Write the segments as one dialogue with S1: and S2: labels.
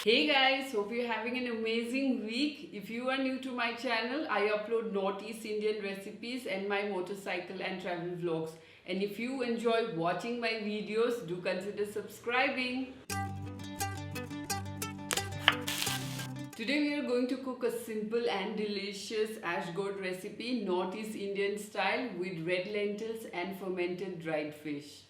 S1: Hey guys, hope you're having an amazing week. If you are new to my channel, I upload Northeast Indian recipes and my motorcycle and travel vlogs. And if you enjoy watching my videos, do consider subscribing. Today we are going to cook a simple and delicious Gourd recipe, Northeast Indian style, with red lentils and fermented dried fish.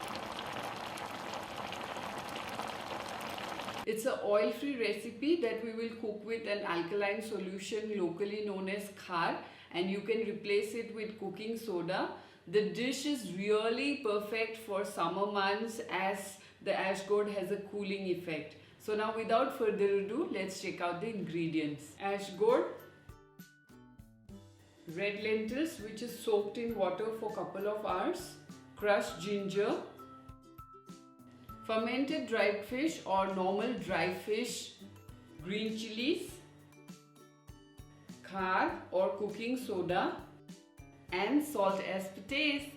S1: It's an oil-free recipe that we will cook with an alkaline solution locally known as Khar, and you can replace it with cooking soda. The dish is really perfect for summer months as the Gourd has a cooling effect. So now without further ado, let's check out the ingredients. Gourd, red lentils which is soaked in water for a couple of hours, crushed ginger, fermented dried fish or normal dry fish, green chillies, khar or cooking soda, and salt as per taste.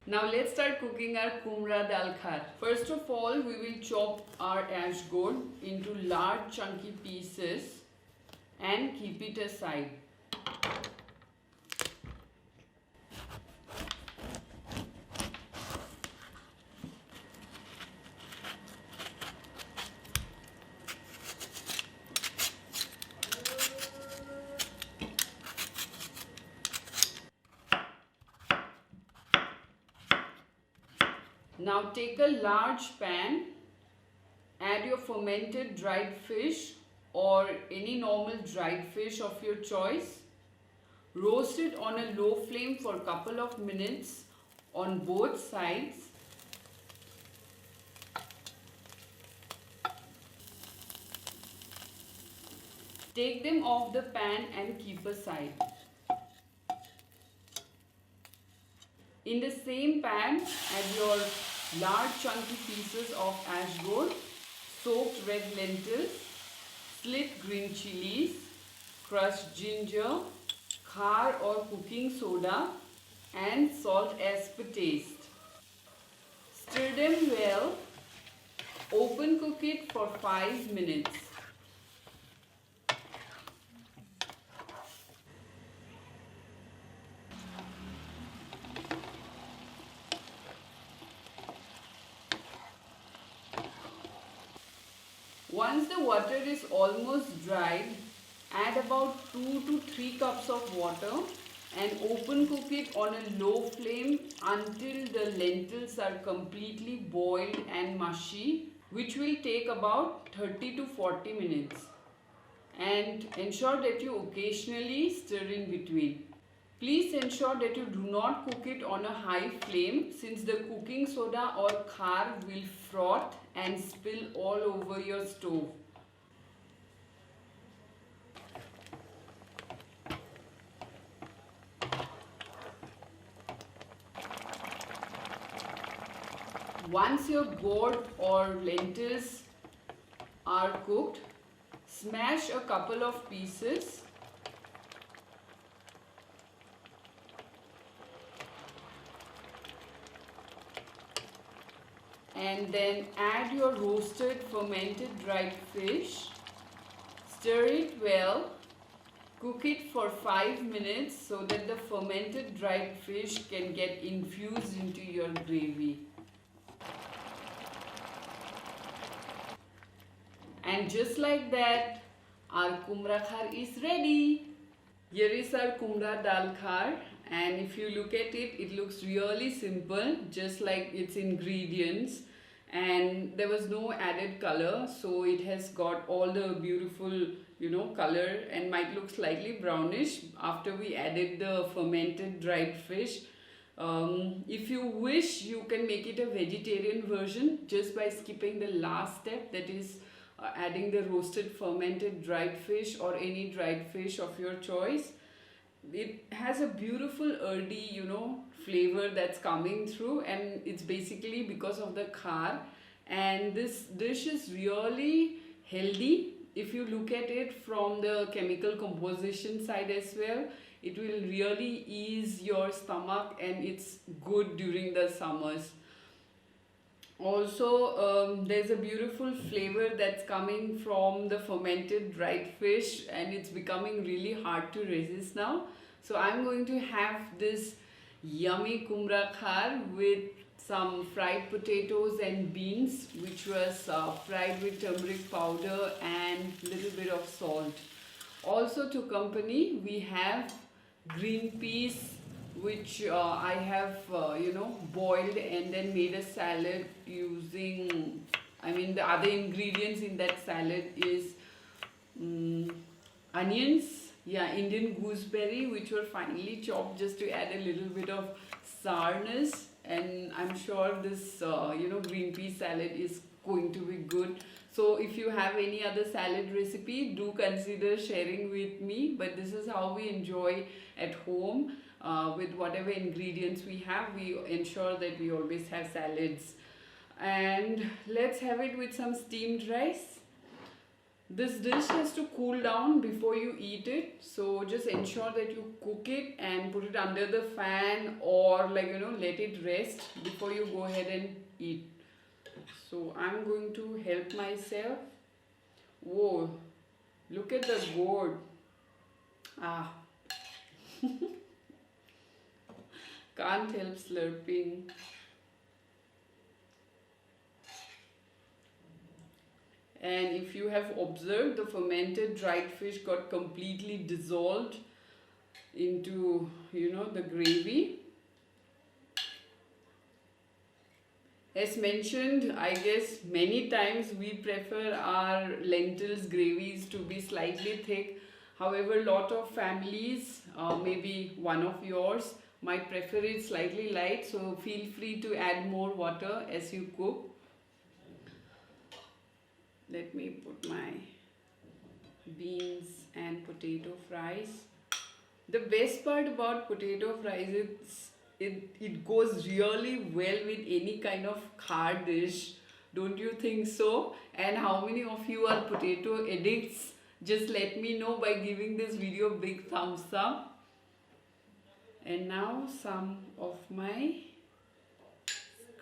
S1: Now let's start cooking our Kumra dal khar. First of all, we will chop our Gourd into large chunky pieces and keep it aside. Now take a large pan, add your fermented dried fish or any normal dried fish of your choice. Roast it on a low flame for a couple of minutes on both sides. Take them off the pan and keep aside. In the same pan, add your large chunky pieces of Gourd, soaked red lentils, slit green chillies, crushed ginger, khar or cooking soda, and salt as per taste. Stir them well. Open cook it for 5 minutes. Once the water is almost dried, add about 2 to 3 cups of water and open cook it on a low flame until the lentils are completely boiled and mushy, which will take about 30 to 40 minutes. And ensure that you occasionally stir in between. Please ensure that you do not cook it on a high flame since the cooking soda or khar will froth and spill all over your stove. Once your gourd or lentils are cooked, smash a couple of pieces. And then add your roasted fermented dried fish. Stir it well. Cook it for 5 minutes so that the fermented dried fish can get infused into your gravy. And just like that, our Kumra khar is ready. Here is our Kumra dal khar, and if you look at it, it looks really simple, just like its ingredients. And there was no added color, so it has got all the beautiful color and might look slightly brownish after we added the fermented dried fish. If you wish, you can make it a vegetarian version just by skipping the last step, that is adding the roasted fermented dried fish or any dried fish of your choice. It has a beautiful earthy flavor that's coming through, and it's basically because of the khar. And this dish is really healthy if you look at it from the chemical composition side as well. It will really ease your stomach and it's good during the summers. Also, there's a beautiful flavor that's coming from the fermented dried fish, and it's becoming really hard to resist now. So I'm going to have this yummy Kumra Khar with some fried potatoes and beans, which was fried with turmeric powder and little bit of salt. Also to accompany, we have green peas, which I have boiled and then made a salad using, I mean, the other ingredients in that salad is mm onions, yeah, Indian gooseberry, which were finely chopped just to add a little bit of sourness. And I'm sure this green pea salad is going to be good. So if you have any other salad recipe, do consider sharing with me. But this is how we enjoy at home. With whatever ingredients we have, we ensure that we always have salads. And let's have it with some steamed rice. This dish has to cool down before you eat it, so just ensure that you cook it and put it under the fan, or let it rest before you go ahead and eat. So I'm going to help myself. Whoa, look at the gourd. Ah, can't help slurping. And if you have observed, the fermented dried fish got completely dissolved into, the gravy. As mentioned, I guess many times we prefer our lentils gravies to be slightly thick. However, a lot of families, maybe one of yours, might prefer it slightly light. So feel free to add more water as you cook. Let me put my beans and potato fries. The best part about potato fries is it goes really well with any kind of khar dish. Don't you think so? And how many of you are potato addicts? Just let me know by giving this video a big thumbs up. And now some of my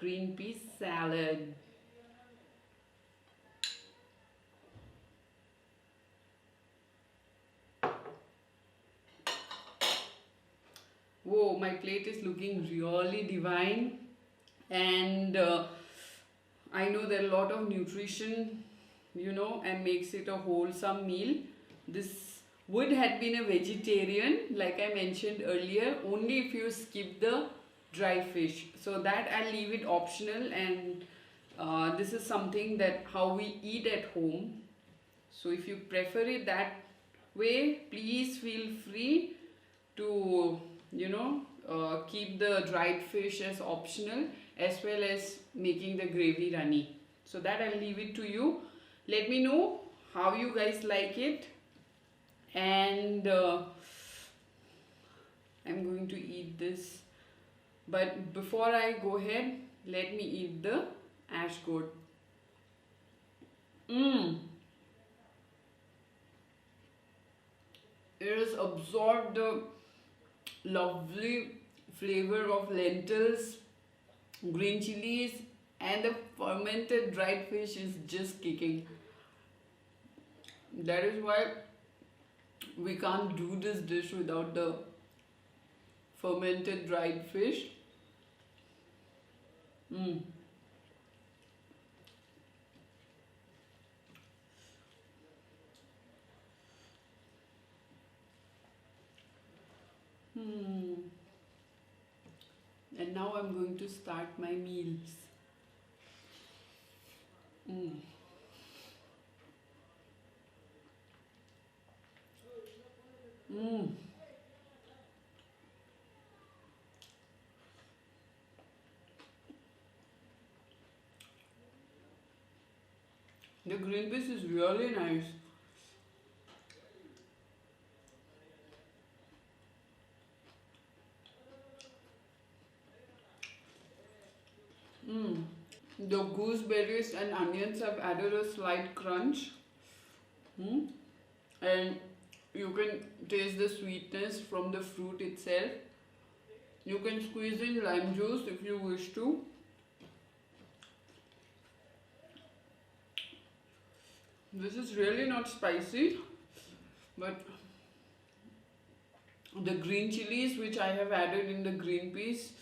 S1: green pea salad. Whoa, my plate is looking really divine, and I know there are a lot of nutrition, and makes it a wholesome meal. This would have been a vegetarian, like I mentioned earlier, only if you skip the dry fish. So that I'll leave it optional, and this is something that how we eat at home. So if you prefer it that way, please feel free to keep the dried fish as optional, as well as making the gravy runny. So that I'll leave it to you. Let me know how you guys like it. And I'm going to eat this. But before I go ahead, let me eat the ash gourd. It has absorbed the lovely flavor of lentils, green chilies, and the fermented dried fish is just kicking. That is why we can't do this dish without the fermented dried fish. And now I'm going to start my meals. The green peas is really nice. The gooseberries and onions have added a slight crunch. And you can taste the sweetness from the fruit itself. You can squeeze in lime juice if you wish to. This is really not spicy, but the green chilies which I have added in the green peas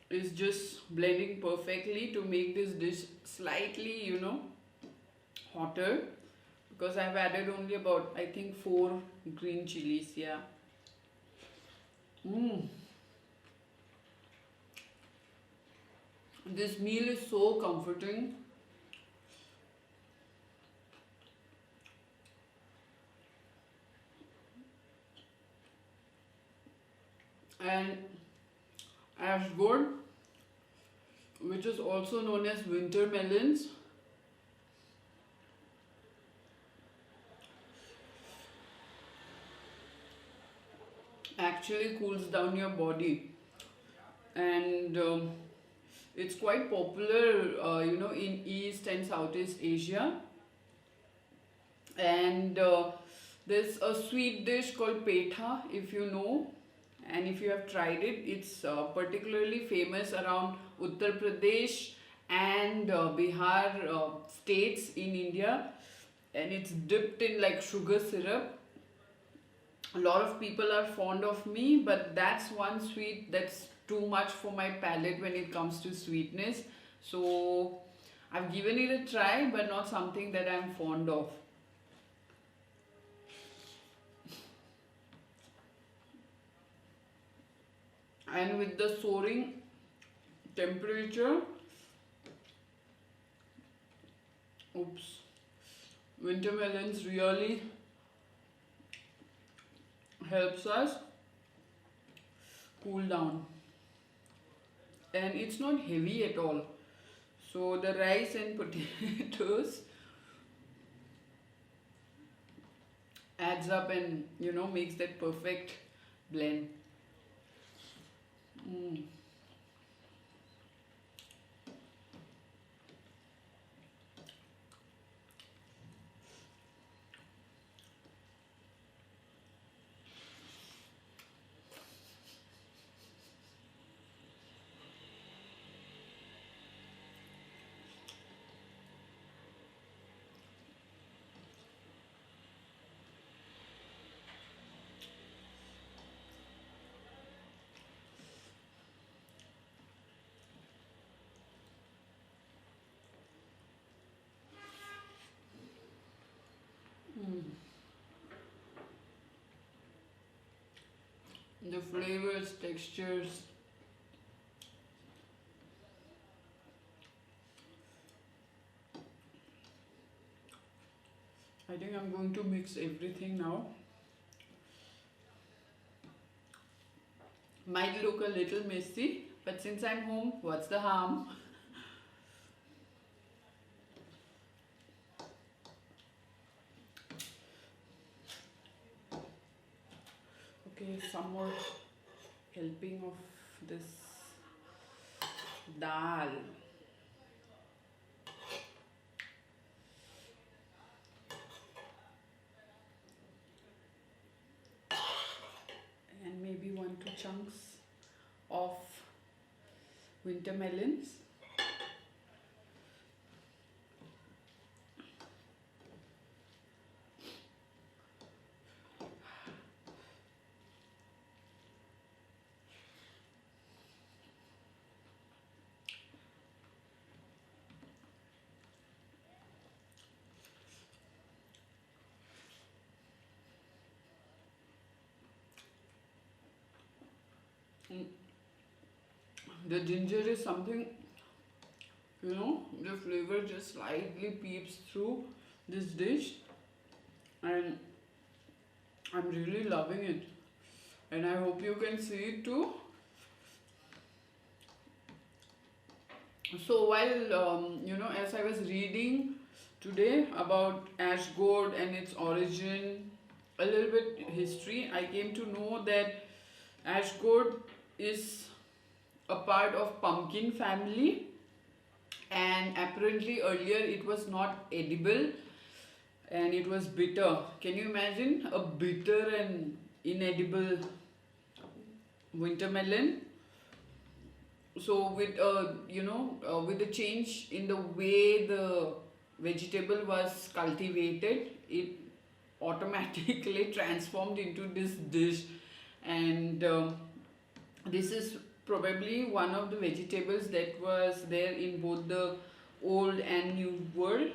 S1: is just blending perfectly to make this dish slightly, hotter, because I've added only about, I think, 4 green chilies. Yeah. This meal is so comforting. And as Gourd, which is also known as winter melons, actually cools down your body, and it's quite popular, in East and Southeast Asia. And there's a sweet dish called petha, if you know, and if you have tried it. It's particularly famous around Uttar Pradesh and Bihar states in India, and it's dipped in like sugar syrup. A lot of people are fond of me, but that's one sweet that's too much for my palate when it comes to sweetness. So I've given it a try, but not something that I'm fond of. And with the soaring temperature, winter melons really helps us cool down, and it's not heavy at all. So the rice and potatoes adds up and makes that perfect blend. The flavors, textures. I think I'm going to mix everything now. Might look a little messy, but since I'm home, what's the harm? Okay, some more helping of this dal. And maybe 1-2 chunks of winter melons. The ginger is something, the flavor just slightly peeps through this dish, and I'm really loving it, and I hope you can see it too. So while as I was reading today about ash gourd and its origin, a little bit history, I came to know that ash gourd is a part of pumpkin family, and apparently earlier it was not edible and it was bitter. Can you imagine a bitter and inedible winter melon? So with with the change in the way the vegetable was cultivated, it automatically transformed into this dish. And this is probably one of the vegetables that was there in both the old and new world.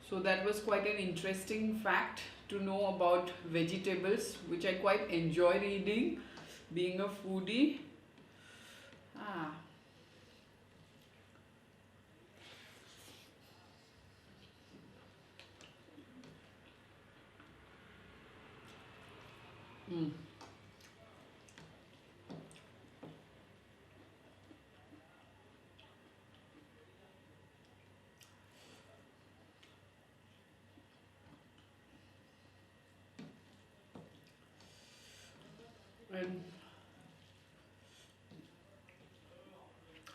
S1: So that was quite an interesting fact to know about vegetables, which I quite enjoy reading, being a foodie. Ah. Mm. And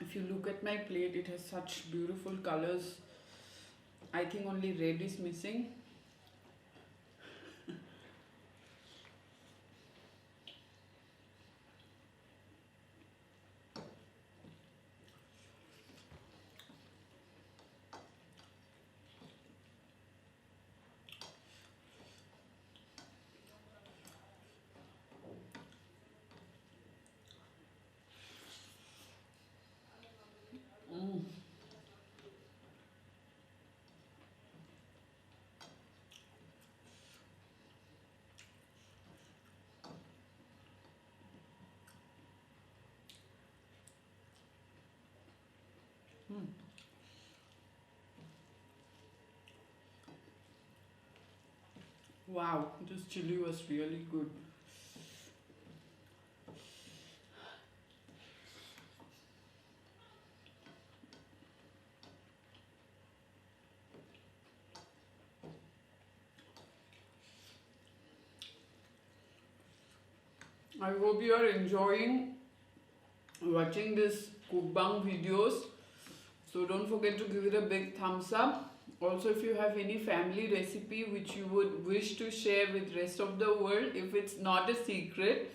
S1: if you look at my plate, it has such beautiful colors. I think only red is missing. Mm. Mm. Wow, this chili was really good. I hope you are enjoying watching this cookbang videos. So don't forget to give it a big thumbs up. Also, if you have any family recipe which you would wish to share with rest of the world, if it's not a secret,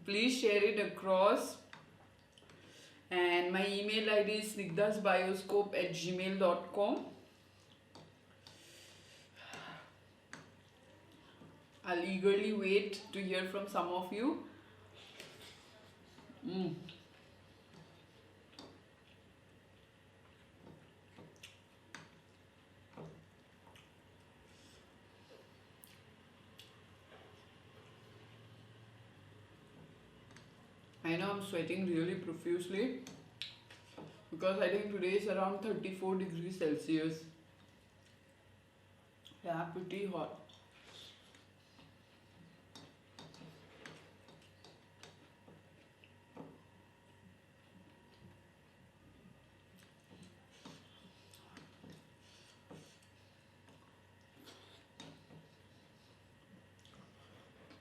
S1: please share it across. And my email ID is snigdhasbioscope@gmail.com. I'll eagerly wait to hear from some of you. Mm. I know I'm sweating really profusely because I think today is around 34 degrees Celsius. Yeah, pretty hot.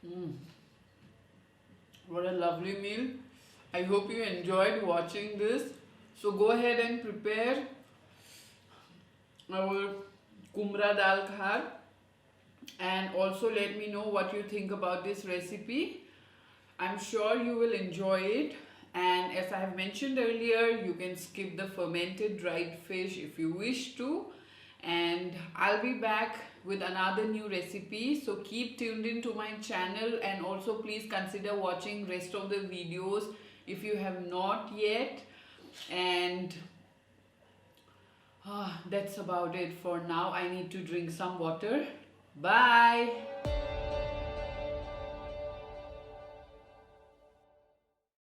S1: Mm. What a lovely meal. I hope you enjoyed watching this. So go ahead and prepare our Kumra dal khar, and also let me know what you think about this recipe. I'm sure you will enjoy it. And as I have mentioned earlier, you can skip the fermented dried fish if you wish to. And I'll be back with another new recipe, so keep tuned in to my channel, and also please consider watching rest of the videos if you have not yet. And that's about it for now. I need to drink some water. Bye.